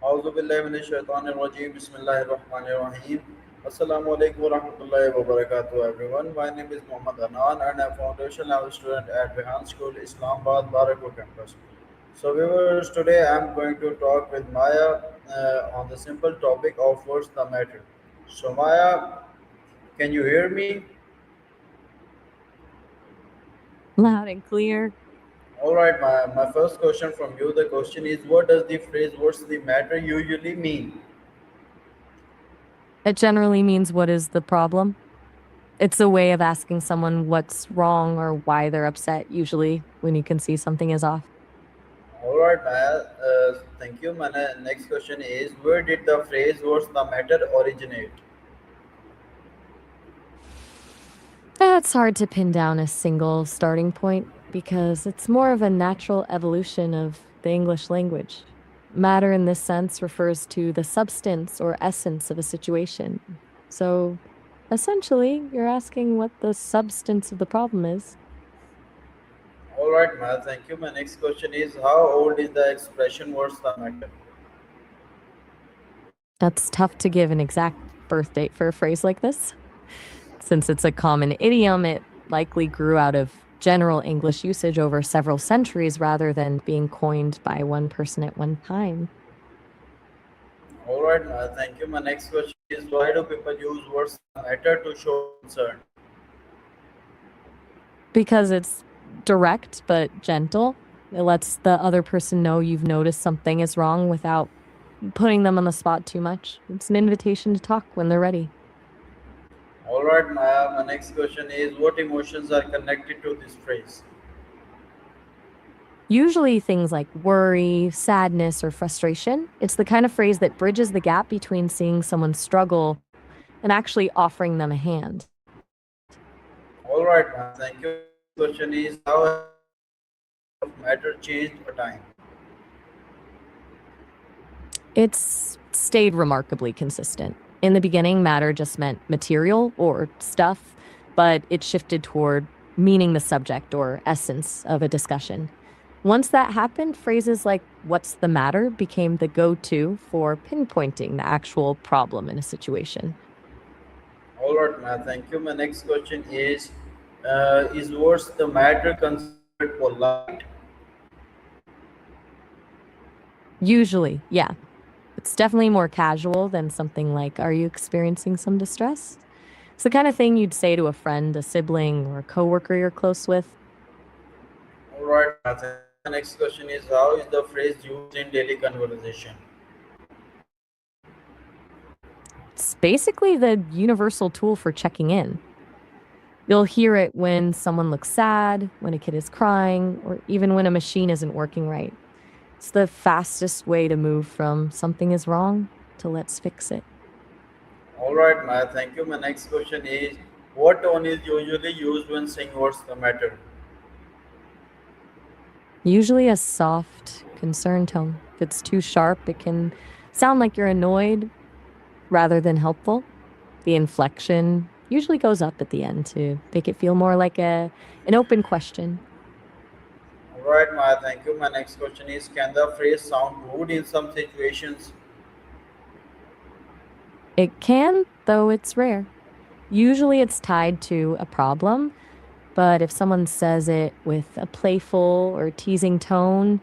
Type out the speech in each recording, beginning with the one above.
أعوذ بالله من الشيطان الرجيم بسم الله الرحمن الرحيم Assalamu alaikum wa rahmatullahi wa barakatuh everyone. My name is Muhammad Anan and I'm a foundation level student at Rehan School, Islamabad, Barakpur campus. So viewers, today I'm going to talk with Maya on the simple topic of what's the matter. So Maya, can you hear me? Loud and clear. Alright, my first question from you, the question is what does the phrase what's the matter usually mean? It generally means what is the problem. It's a way of asking someone what's wrong or why they're upset, usually when you can see something is off. All right, Maya. Thank you. My next question is: where did the phrase "What's the matter" originate? It's hard to pin down a single starting point because it's more of a natural evolution of the English language. Matter in this sense refers to the substance or essence of a situation. So essentially, you're asking what the substance of the problem is. All right, Maya. Thank you. My next question is: how old is the expression "What's the matter"? That's tough to give an exact birth date for a phrase like this. Since it's a common idiom, it likely grew out of general English usage over several centuries rather than being coined by one person at one time. All right, Maya. Thank you. My next question is: why do people use "What's the matter" to show concern? Because it's direct but gentle, it lets the other person know you've noticed something is wrong without putting them on the spot too much. It's an invitation to talk when they're ready. All right, Maya. My next question is: what emotions are connected to this phrase? Usually, things like worry, sadness, or frustration. It's the kind of phrase that bridges the gap between seeing someone struggle and actually offering them a hand. All right, Maya. Thank you. My next question is: how has the meaning of matter changed over time? It's stayed remarkably consistent. In the beginning, matter just meant material or stuff, but it shifted toward meaning the subject or essence of a discussion. Once that happened, phrases like, "What's the matter?" became the go to for pinpointing the actual problem in a situation. All right, Matt. Thank you. My next question is what's the matter considered polite? Usually, yeah. It's definitely more casual than something like, "Are you experiencing some distress?" It's the kind of thing you'd say to a friend, a sibling, or a coworker you're close with. All right, Matt. Thank you. My next question is how is the phrase used in daily conversation? It's basically the universal tool for checking in. You'll hear it when someone looks sad, when a kid is crying, or even when a machine isn't working right. It's the fastest way to move from something is wrong to let's fix it. All right, Matt. Thank you. My next question is what tone is usually used when saying what's the matter? Usually a soft, concerned tone. If it's too sharp, it can sound like you're annoyed rather than helpful. The inflection usually goes up at the end to make it feel more like an open question. All right, Matt. Thank you. My next question is can the phrase sound rude in some situations? It can, though it's rare. Usually it's tied to a problem, but if someone says it with a playful or teasing tone,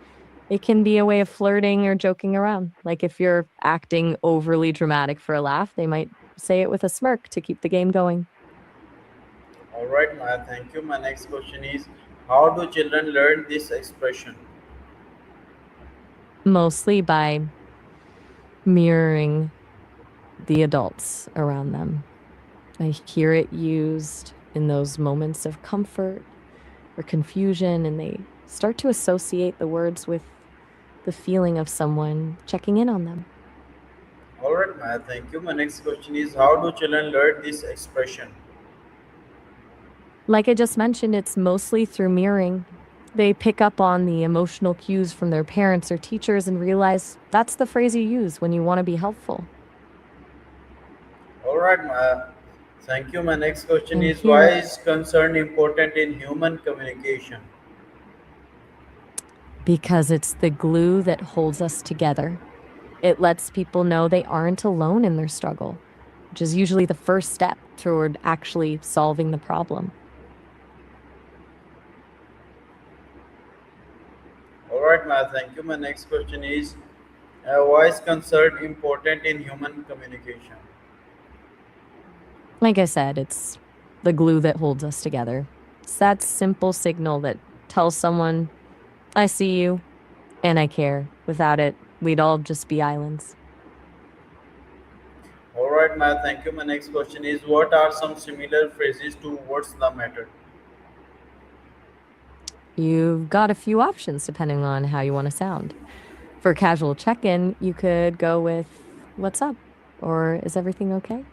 it can be a way of flirting or joking around. Like if you're acting overly dramatic for a laugh, they might say it with a smirk to keep the game going. All right, Matt. Thank you. My next question is how do children learn this expression? Mostly by mirroring the adults around them. I hear it used in those moments of comfort or confusion, and they start to associate the words with the feeling of someone checking in on them. All right, Matt. Thank you. My next question is how do children learn this expression? Like I just mentioned, it's mostly through mirroring. They pick up on the emotional cues from their parents or teachers and realize that's the phrase you use when you want to be helpful. All right, Matt. Thank you. My next question And is why here, is concern important in human communication? because it's the glue that holds us together, It lets people know they aren't alone in their struggle, which is usually the first step toward actually solving the problem. All right, Maya, thank you. My next question is why is concern important in human communication? Like I said, it's the glue that holds us together. It's that simple signal that tells someone, I see you and I care. Without it, we'd all just be islands. All right, Maya, thank you. My next question is what are some similar phrases to what's the matter? You've got a few options depending on how you want to sound. For a casual check in, you could go with, What's up? Or Is everything okay?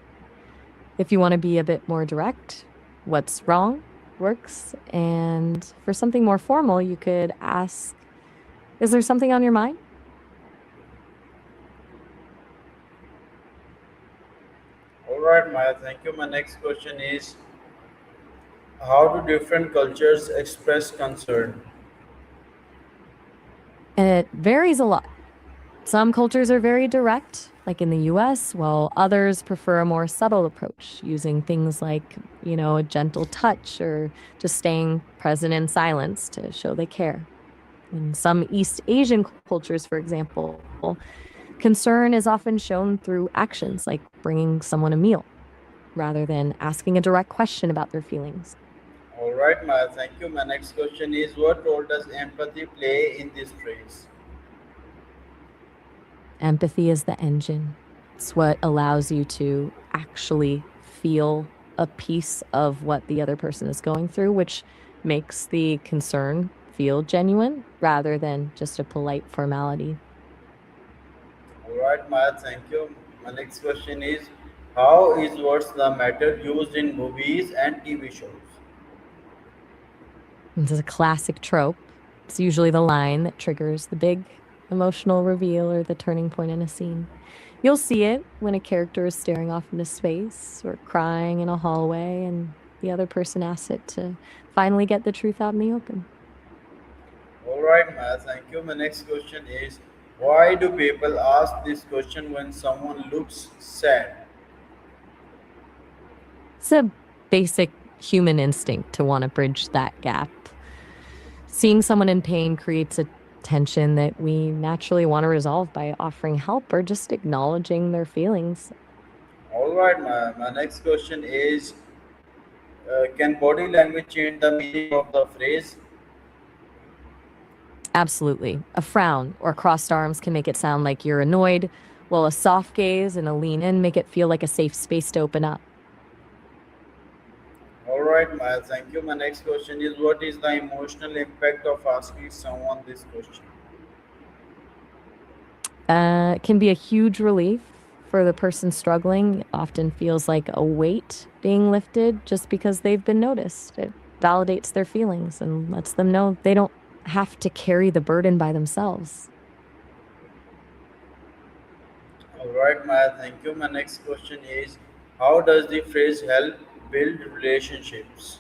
If you want to be a bit more direct, What's wrong? Works. And for something more formal, you could ask, Is there something on your mind? All right, Maya, thank you. My next question is how do different cultures express concern? It varies a lot. Some cultures are very direct, like in the US, while others prefer a more subtle approach, using things like, a gentle touch or just staying present in silence to show they care. In some East Asian cultures, for example, concern is often shown through actions like bringing someone a meal rather than asking a direct question about their feelings. All right, Maya, thank you. My next question is what role does empathy play in this phrase? Empathy is the engine. It's what allows you to actually feel a piece of what the other person is going through, which makes the concern feel genuine rather than just a polite formality. All right, Maya, thank you. My next question is how is what's the matter used in movies and TV shows? This is a classic trope. It's usually the line that triggers the big emotional reveal or the turning point in a scene. You'll see it when a character is staring off into space or crying in a hallway and the other person asks it to finally get the truth out in the open. All right, Maya, thank you. My next question is why do people ask this question when someone looks sad? It's a basic human instinct to want to bridge that gap. Seeing someone in pain creates a tension that we naturally want to resolve by offering help or just acknowledging their feelings. All right, my next question is can body language change the meaning of the phrase? Absolutely. A frown or crossed arms can make it sound like you're annoyed, while a soft gaze and a lean in make it feel like a safe space to open up. All right, Maya, thank you. My next question is what is the emotional impact of asking someone this question? It can be a huge relief for the person struggling. It often feels like a weight being lifted just because they've been noticed. It validates their feelings and lets them know they don't have to carry the burden by themselves. All right, Maya, thank you. My next question is how does the phrase help build relationships?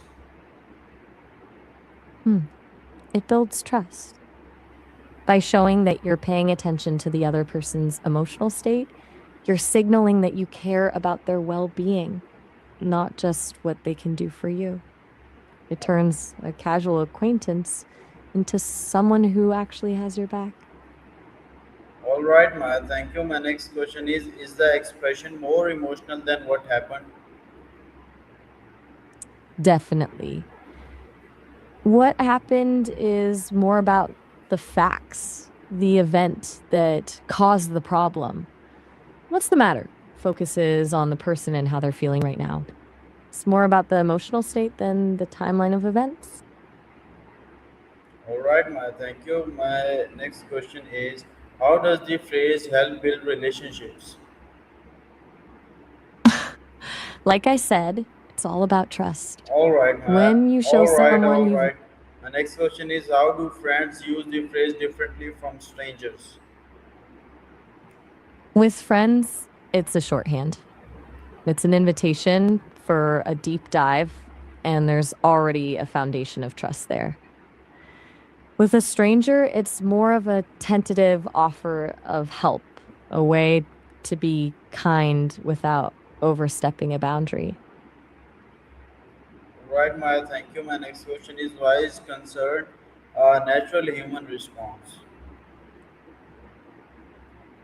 Hmm. It builds trust. By showing that you're paying attention to the other person's emotional state, you're signaling that you care about their well being, not just what they can do for you. It turns a casual acquaintance into someone who actually has your back. All right, Maya, thank you. My next question is the expression more emotional than what happened? Definitely. What happened is more about the facts, the event that caused the problem. What's the matter? Focuses on the person and how they're feeling right now. It's more about the emotional state than the timeline of events. All right, Maya, thank you. My next question is how does the phrase help build relationships? Like I said, it's all about trust. All right, Maya. When you show All right, someone all you've right. My next question is how do friends use the phrase differently from strangers? with friends, it's a shorthand. It's an invitation for a deep dive, and there's already a foundation of trust there. With a stranger, it's more of a tentative offer of help, a way to be kind without overstepping a boundary. Right, Maya. Thank you. My next question is why is concern a natural human response?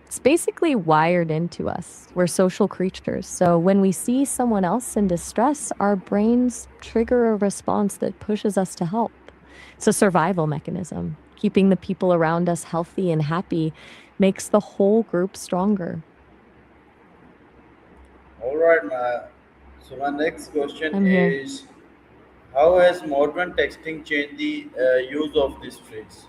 It's basically wired into us. We're social creatures. So when we see someone else in distress, our brains trigger a response that pushes us to help. It's a survival mechanism. Keeping the people around us healthy and happy makes the whole group stronger. All right, Maya. So my next question I'm here. is how has modern texting changed the use of this phrase?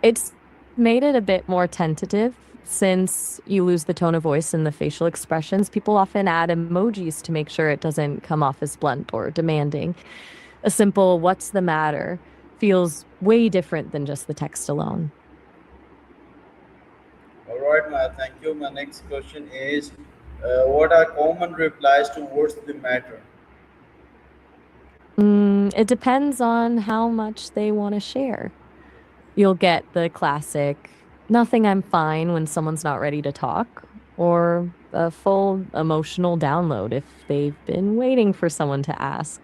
It's made it a bit more tentative since you lose the tone of voice and the facial expressions. People often add emojis to make sure it doesn't come off as blunt or demanding. A simple "what's the matter" feels way different than just the text alone. All right, Maya. Thank you. My next question is what are common replies to what's the matter? It depends on how much they want to share. You'll get the classic, "nothing, I'm fine," when someone's not ready to talk, or a full emotional download if they've been waiting for someone to ask.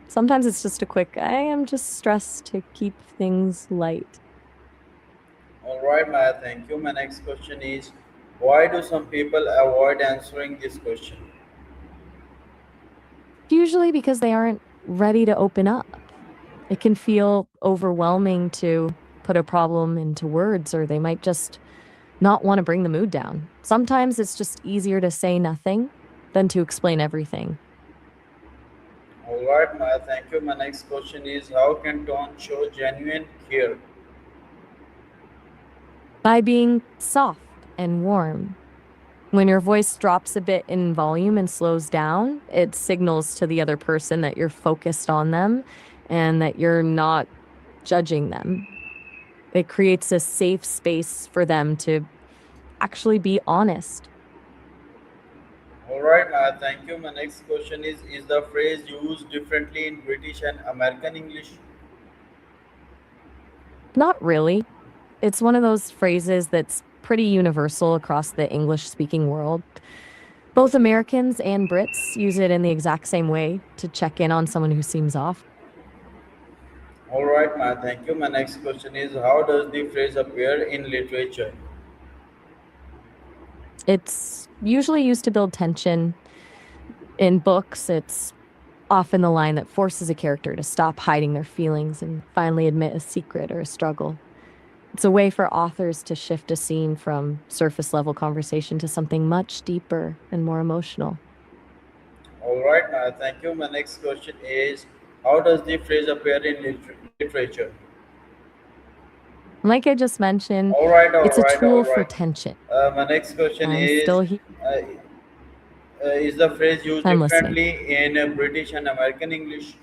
Sometimes it's just a quick, "I am just stressed," to keep things light. All right, Maya. Thank you. My next question is why do some people avoid answering this question? Usually because they aren't ready to open up. It can feel overwhelming to put a problem into words, or they might just not want to bring the mood down. Sometimes it's just easier to say nothing than to explain everything. All right, Maya. Thank you. My next question is how can tone show genuine care? By being soft and warm. When your voice drops a bit in volume and slows down, it signals to the other person that you're focused on them and that you're not judging them. It creates a safe space for them to actually be honest. All right, Maya. Thank you. My next question is the phrase used differently in British and American English? Not really. It's one of those phrases that's pretty universal across the English speaking world. Both Americans and Brits use it in the exact same way to check in on someone who seems off. All right, Maya. Thank you. My next question is how does the phrase appear in literature? It's usually used to build tension. In books, it's often the line that forces a character to stop hiding their feelings and finally admit a secret or a struggle. It's a way for authors to shift a scene from surface level conversation to something much deeper and more emotional. All right, Maya. Thank you. My next question is how does the phrase appear in literature? Like I just mentioned, All right, all it's a right, all tool for right. tension. My next question I'm is still here. is the phrase used I'm listening. differently in British and American English?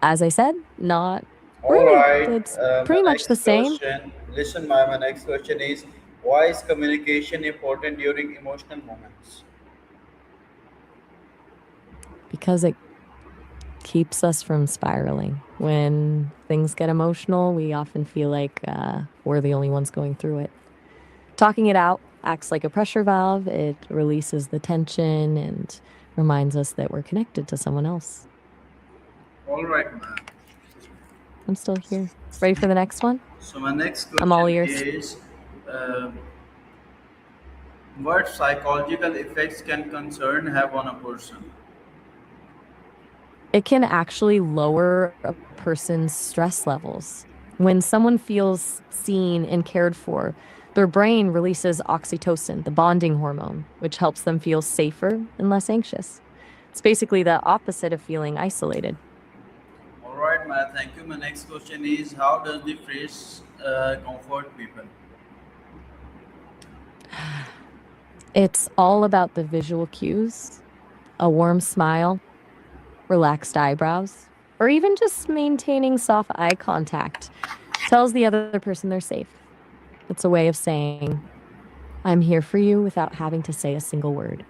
As I said, not All really. right. It's My pretty much the next same question. Listen, my next question is why is communication important during emotional moments? because it keeps us from spiraling. When things get emotional, we often feel like we're the only ones going through it. Talking it out acts like a pressure valve. It releases the tension and reminds us that we're connected to someone else. All right, ma'am. I'm still here. Ready for the next one? So my next I'm all question ears. is, uh, what psychological effects can concern have on a person? It can actually lower a person's stress levels. When someone feels seen and cared for, their brain releases oxytocin, the bonding hormone, which helps them feel safer and less anxious. It's basically the opposite of feeling isolated. All right, ma'am. Thank you. My next question is, how does the phrase comfort people? It's all about the visual cues, a warm smile, relaxed eyebrows, or even just maintaining soft eye contact tells the other person they're safe. It's a way of saying, "I'm here for you," without having to say a single word.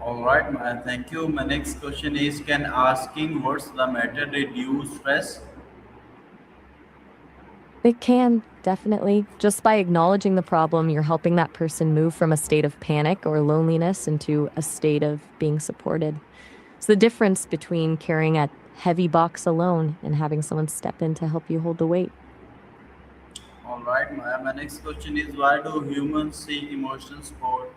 All right, ma'am. Thank you. My next question is, can asking what's the matter reduce stress? It can, definitely. Just by acknowledging the problem, you're helping that person move from a state of panic or loneliness into a state of being supported. It's the difference between carrying a heavy box alone and having someone step in to help you hold the weight. All right, Maya. My next question is why do humans seek emotional support?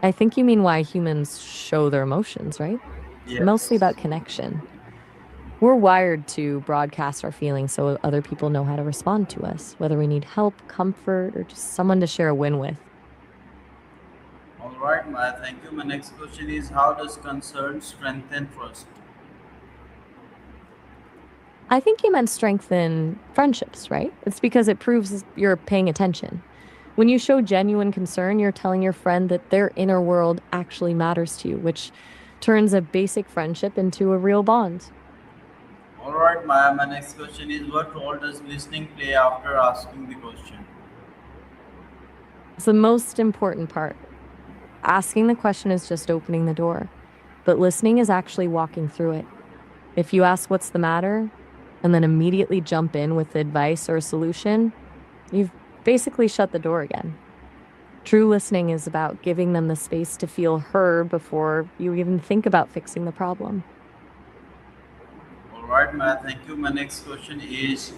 I think you mean why humans show their emotions, right? It's mostly Yes. about connection. We're wired to broadcast our feelings so other people know how to respond to us, whether we need help, comfort, or just someone to share a win with. All right, Maya. Thank you. My next question is how does concern strengthen trust? I think you meant strengthen friendships, right? It's because it proves you're paying attention. When you show genuine concern, you're telling your friend that their inner world actually matters to you, which turns a basic friendship into a real bond. All right, Maya. My next question is what role does listening play after asking the question? It's the most important part. Asking the question is just opening the door, but listening is actually walking through it. If you ask what's the matter and then immediately jump in with advice or a solution, you've basically shut the door again. True listening is about giving them the space to feel heard before you even think about fixing the problem. All right, Maya. Thank you. My next question is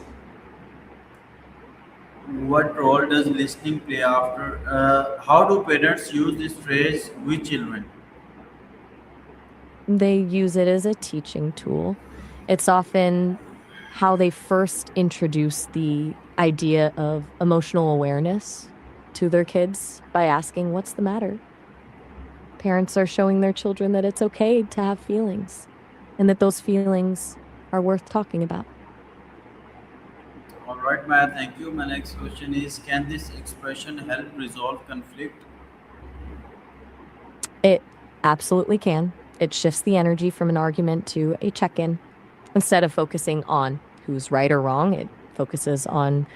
what role does listening play after? How do parents use this phrase with children? They use it as a teaching tool. It's often how they first introduce the idea of emotional awareness to their kids by asking, "What's the matter?" Parents are showing their children that it's okay to have feelings and that those feelings are worth talking about. All right, Maya. Thank you. My next question is can this expression help resolve conflict? It absolutely can. It shifts the energy from an argument to a check in. Instead of focusing on who's right or wrong, it focuses on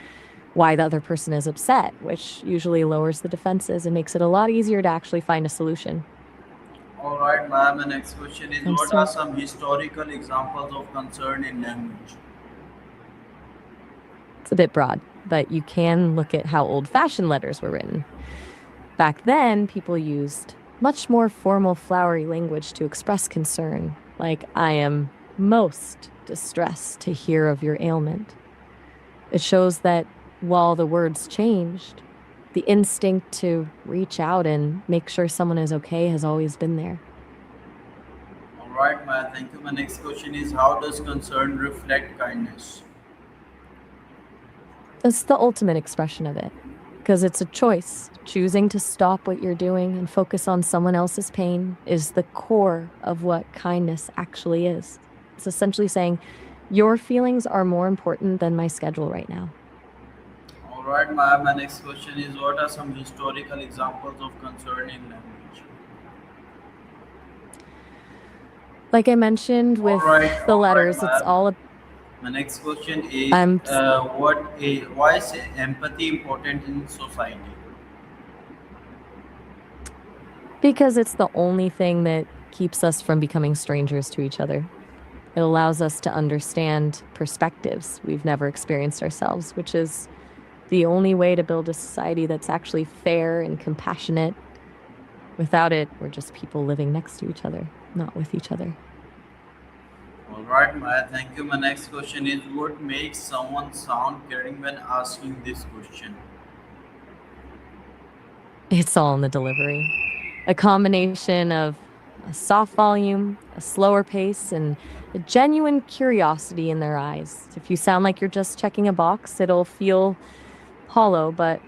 why the other person is upset, which usually lowers the defenses and makes it a lot easier to actually find a solution. All right, Maya. My next question is I'm what are still some historical examples of concern in language? It's a bit broad, but you can look at how old-fashioned letters were written. Back then, people used much more formal, flowery language to express concern, like, "I am most distressed to hear of your ailment." It shows that while the words changed, the instinct to reach out and make sure someone is okay has always been there. All right, Maya. Thank you. My next question is how does concern reflect kindness? It's the ultimate expression of it because it's a choice. Choosing to stop what you're doing and focus on someone else's pain is the core of what kindness actually is. It's essentially saying, your feelings are more important than my schedule right now. All right, Maya. My next question is what are some historical examples of concern in language? Like I mentioned with the All right, letters, it's Maya. all My next question is I'm why is empathy important in society? because it's the only thing that keeps us from becoming strangers to each other. It allows us to understand perspectives we've never experienced ourselves, which is the only way to build a society that's actually fair and compassionate. Without it, we're just people living next to each other, not with each other. All right, Maya. Thank you. My next question is what makes someone sound caring when asking this question? It's all in the delivery. A combination of a soft volume, a slower pace, and a genuine curiosity in their eyes. If you sound like you're just checking a box, it'll feel hollow, but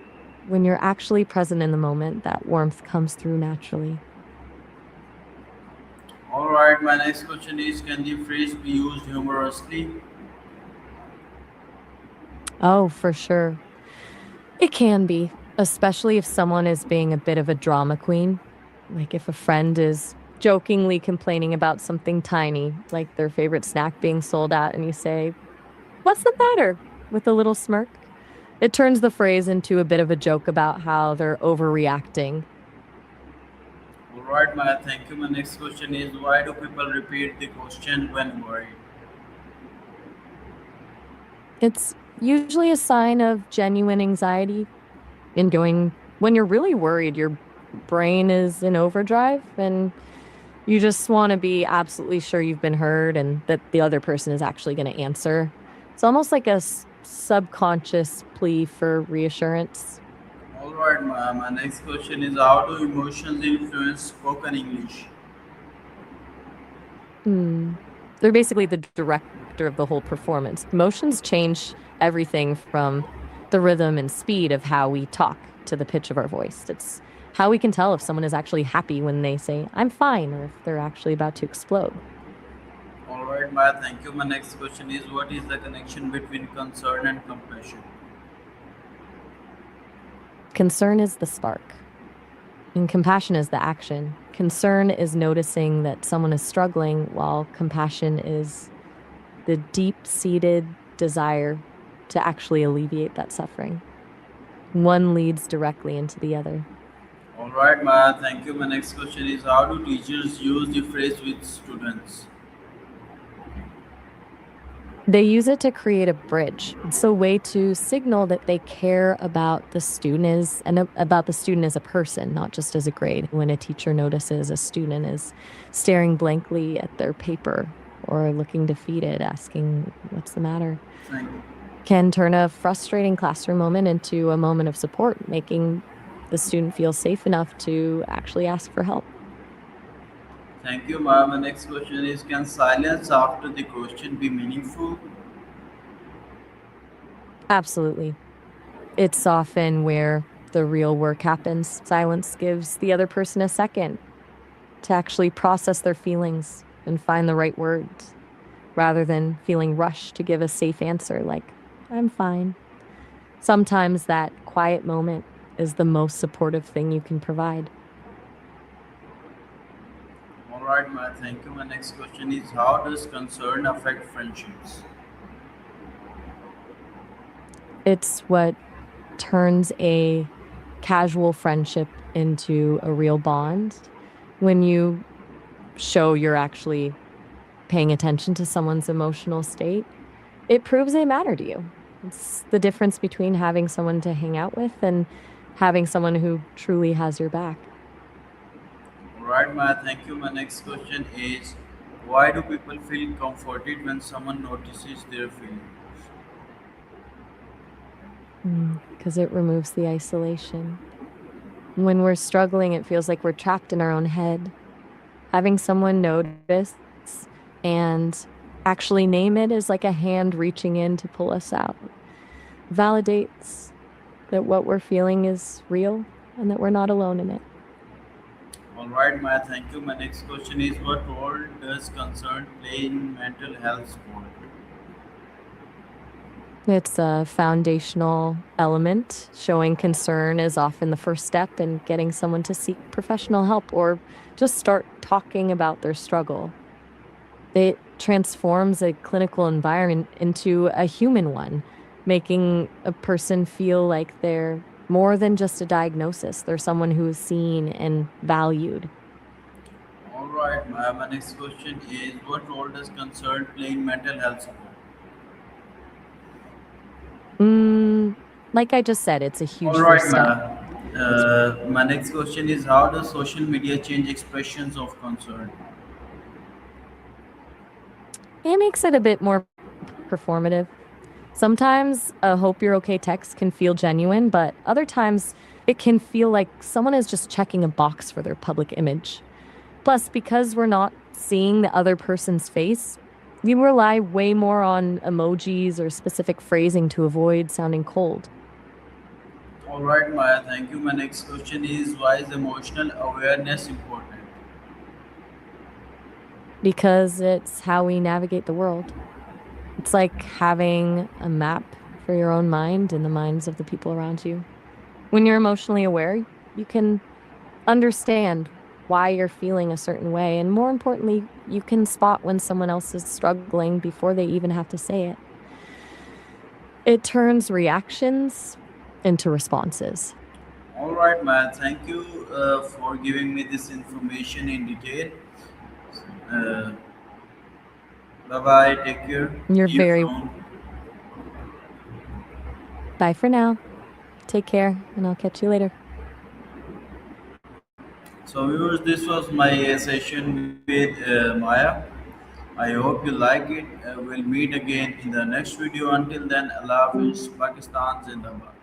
when you're actually present in the moment, that warmth comes through naturally. All right, my next question is can the phrase be used humorously? Oh, for sure. It can be, especially if someone is being a bit of a drama queen. Like if a friend is jokingly complaining about something tiny, like their favorite snack being sold out, and you say, "What's the matter?" with a little smirk. It turns the phrase into a bit of a joke about how they're overreacting. All right, Maya. Thank you. My next question is why do people repeat the question when worried? It's usually a sign of genuine anxiety and going when you're really worried, your brain is in overdrive and you just want to be absolutely sure you've been heard and that the other person is actually going to answer. It's almost like a subconscious plea for reassurance. All right, my next question is how do emotions influence spoken English? Hmm. They're basically the director of the whole performance. Emotions change everything from the rhythm and speed of how we talk to the pitch of our voice. It's how we can tell if someone is actually happy when they say, I'm fine, or if they're actually about to explode. All right, Maya, thank you. My next question is what is the connection between concern and compassion? Concern is the spark, and compassion is the action. Concern is noticing that someone is struggling, while compassion is the deep seated desire to actually alleviate that suffering. One leads directly into the other. All right, Maya, thank you. My next question is how do teachers use the phrase with students? They use it to create a bridge. It's a way to signal that they care about the student as and about the student as a person, not just as a grade. When a teacher notices a student is staring blankly at their paper or looking defeated, asking, "What's the matter?" Thank you. can turn a frustrating classroom moment into a moment of support, making the student feel safe enough to actually ask for help. Thank you, Maya. My next question is can silence after the question be meaningful? Absolutely. It's often where the real work happens. Silence gives the other person a second to actually process their feelings and find the right words rather than feeling rushed to give a safe answer like, I'm fine. Sometimes that quiet moment is the most supportive thing you can provide. All right, Maya, thank you. My next question is how does concern affect friendships? It's what turns a casual friendship into a real bond when you show you're actually paying attention to someone's emotional state. It proves they matter to you. It's the difference between having someone to hang out with and having someone who truly has your back. All right, Maya, thank you. My next question is why do people feel comforted when someone notices their feelings? Because it removes the isolation. When we're struggling, it feels like we're trapped in our own head. Having someone notice and actually name it is like a hand reaching in to pull us out. Validates that what we're feeling is real and that we're not alone in it. All right, Maya, thank you. My next question is what role does concern play in mental health support? It's a foundational element. Showing concern is often the first step in getting someone to seek professional help or just start talking about their struggle. It transforms a clinical environment into a human one, making a person feel like they're more than just a diagnosis. They're someone who is seen and valued. All right, Maya, my next question is what role does concern play in mental health support? Mm, like I just said, it's a All huge right, first step. Maya. My next question is how does social media change expressions of concern? It makes it a bit more performative. Sometimes a hope you're okay text can feel genuine, but other times it can feel like someone is just checking a box for their public image. Plus, because we're not seeing the other person's face, we rely way more on emojis or specific phrasing to avoid sounding cold. All right, Maya, thank you. My next question is why is emotional awareness important? Because it's how we navigate the world. It's like having a map for your own mind and the minds of the people around you. When you're emotionally aware, you can understand why you're feeling a certain way. And more importantly, you can spot when someone else is struggling before they even have to say it. It turns reactions into responses. All right, Maya, thank you for giving me this information in detail. Uh, bye bye, take care. You're See you very soon. Bye for now. Take care, and I'll catch you later. So, viewers, this was my session with Maya. I hope you like it. We'll meet again in the next video. Until then, Allah Hafiz, Pakistan Zindabad.